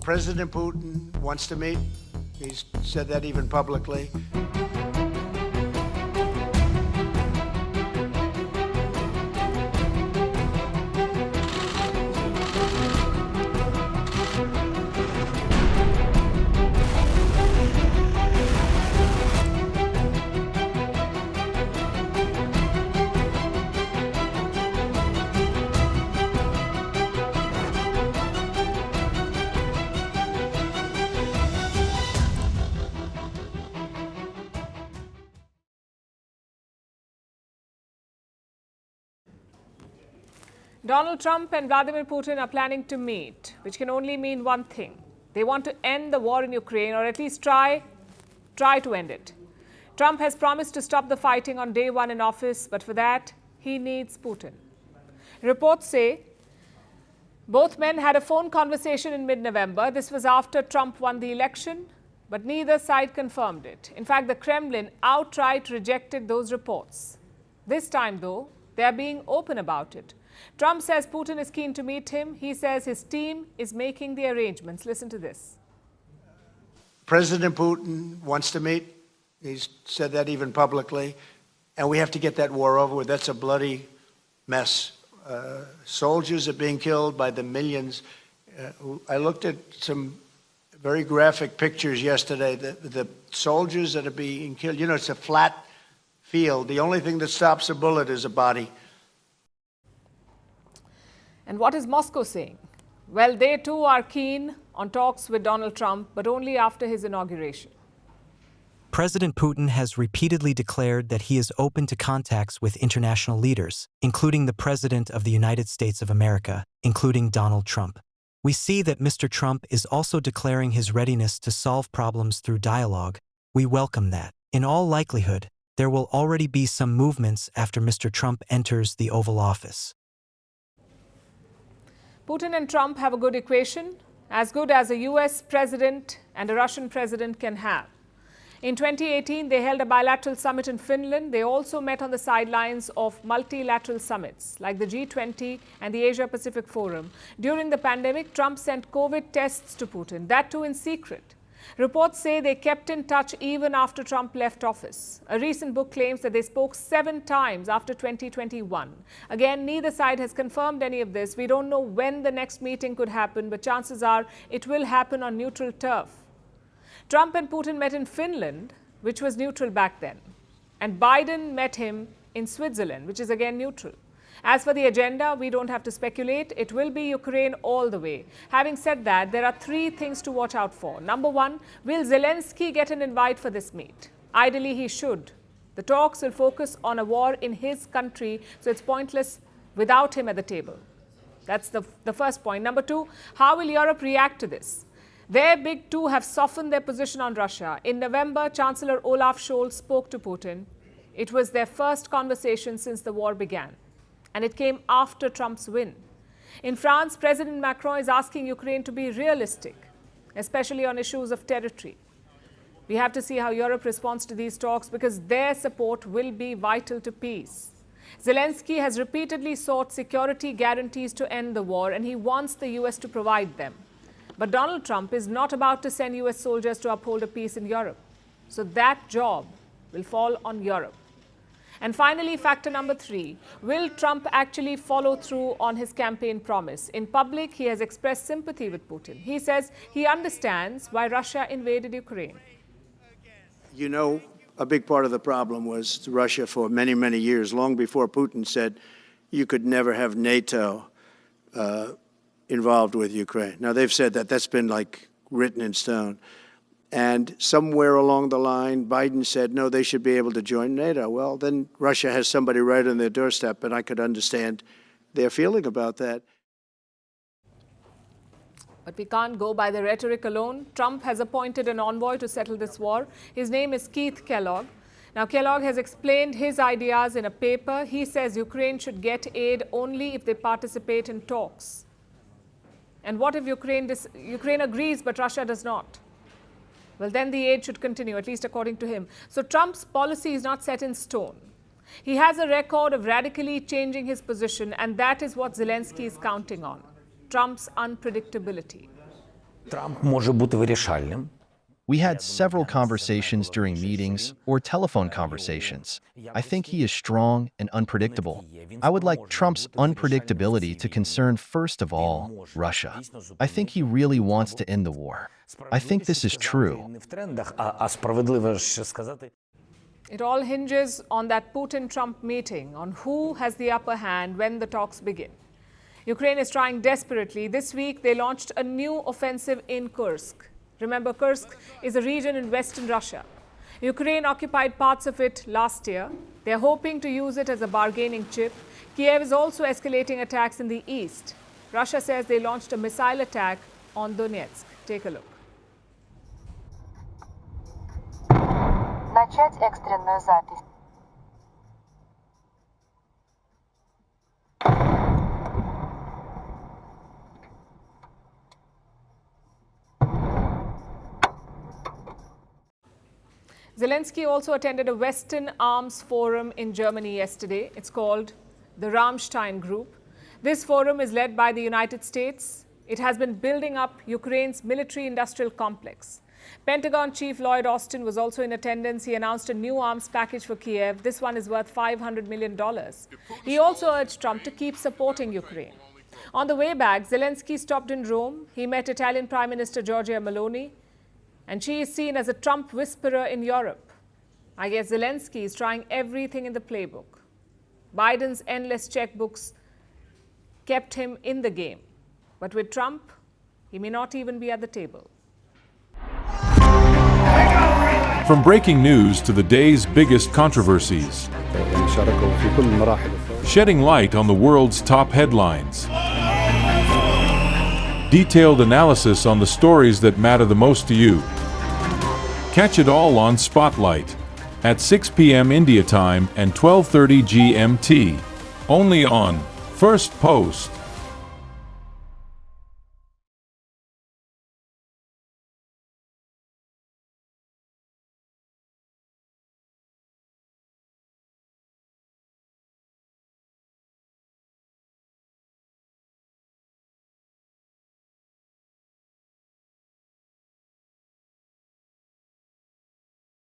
President Putin wants to meet. He's said that even publicly. Donald Trump and Vladimir Putin are planning to meet, which can only mean one thing. They want to end the war in Ukraine, or at least try to end it. Trump has promised to stop the fighting on day one in office, but for that, he needs Putin. Reports say both men had a phone conversation in mid-November. This was after Trump won the election, but neither side confirmed it. In fact, the Kremlin outright rejected those reports. This time, though, they are being open about it. Trump says Putin is keen to meet him. He says his team is making the arrangements. Listen to this. President Putin wants to meet. He's said that even publicly. And we have to get that war over with. That's a bloody mess. Soldiers are being killed by the millions. I looked at some very graphic pictures yesterday. The soldiers that are being killed, you know, it's a flat field. The only thing that stops a bullet is a body. And what is Moscow saying? Well, they too are keen on talks with Donald Trump, but only after his inauguration. President Putin has repeatedly declared that he is open to contacts with international leaders, including the President of the United States of America, including Donald Trump. We see that Mr. Trump is also declaring his readiness to solve problems through dialogue. We welcome that. In all likelihood, there will already be some movements after Mr. Trump enters the Oval Office. Putin and Trump have a good equation, as good as a US president and a Russian president can have. In 2018, they held a bilateral summit in Finland. They also met on the sidelines of multilateral summits like the G20 and the Asia-Pacific Forum. During the pandemic, Trump sent COVID tests to Putin, that too in secret. Reports say they kept in touch even after Trump left office. A recent book claims that they spoke 7 times after 2021. Again, neither side has confirmed any of this. We don't know when the next meeting could happen, but chances are it will happen on neutral turf. Trump and Putin met in Finland, which was neutral back then. And Biden met him in Switzerland, which is again neutral. As for the agenda, we don't have to speculate. It will be Ukraine all the way. Having said that, there are 3 things to watch out for. Number 1, will Zelensky get an invite for this meet? Ideally, he should. The talks will focus on a war in his country, so it's pointless without him at the table. That's the first point. Number 2, how will Europe react to this? Their big two have softened their position on Russia. In November, Chancellor Olaf Scholz spoke to Putin. It was their first conversation since the war began. And it came after Trump's win. In France, President Macron is asking Ukraine to be realistic, especially on issues of territory. We have to see how Europe responds to these talks because their support will be vital to peace. Zelensky has repeatedly sought security guarantees to end the war, and he wants the US to provide them. But Donald Trump is not about to send US soldiers to uphold a peace in Europe. So that job will fall on Europe. And finally, factor number 3, will Trump actually follow through on his campaign promise? In public, he has expressed sympathy with Putin. He says he understands why Russia invaded Ukraine. You know, a big part of the problem was Russia for many, many years, long before Putin said you could never have NATO involved with Ukraine. Now, they've said that. That's been like written in stone. And somewhere along the line, Biden said, no, they should be able to join NATO. Well, then Russia has somebody right on their doorstep, and I could understand their feeling about that. But we can't go by the rhetoric alone. Trump has appointed an envoy to settle this war. His name is Keith Kellogg. Now, Kellogg has explained his ideas in a paper. He says Ukraine should get aid only if they participate in talks. And what if Ukraine agrees, but Russia does not? Well, then the aid should continue, at least according to him. So Trump's policy is not set in stone. He has a record of radically changing his position, and that is what Zelensky is counting on, Trump's unpredictability. Трамп може бути вирішальним. We had several conversations during meetings or telephone conversations. I think he is strong and unpredictable. I would like Trump's unpredictability to concern, first of all, Russia. I think he really wants to end the war. I think this is true. Не в трендах, а справедливо ж сказати. It all hinges on that Putin-Trump meeting, on who has the upper hand when the talks begin. Ukraine is trying desperately. This week, they launched a new offensive in Kursk. Remember, Kursk is a region in western Russia. Ukraine occupied parts of it last year. They're hoping to use it as a bargaining chip. Kiev is also escalating attacks in the east. Russia says they launched a missile attack on Donetsk. Take a look. Начать экстренную запись. Zelensky also attended a Western Arms Forum in Germany yesterday. It's called the Rammstein Group. This forum is led by the United States. It has been building up Ukraine's military-industrial complex. Pentagon Chief Lloyd Austin was also in attendance. He announced a new arms package for Kiev. This one is worth $500 million. He also urged Trump to keep supporting Ukraine. On the way back, Zelensky stopped in Rome. He met Italian Prime Minister Giorgia Meloni, and she is seen as a Trump whisperer in Europe. I guess Zelensky is trying everything in the playbook. Biden's endless checkbooks kept him in the game. But with Trump, he may not even be at the table. From breaking news to the day's biggest controversies, shedding light on the world's top headlines, detailed analysis on the stories that matter the most to you. Catch it all on Spotlight at 6 p.m. India time and 12:30 GMT, only on Firstpost.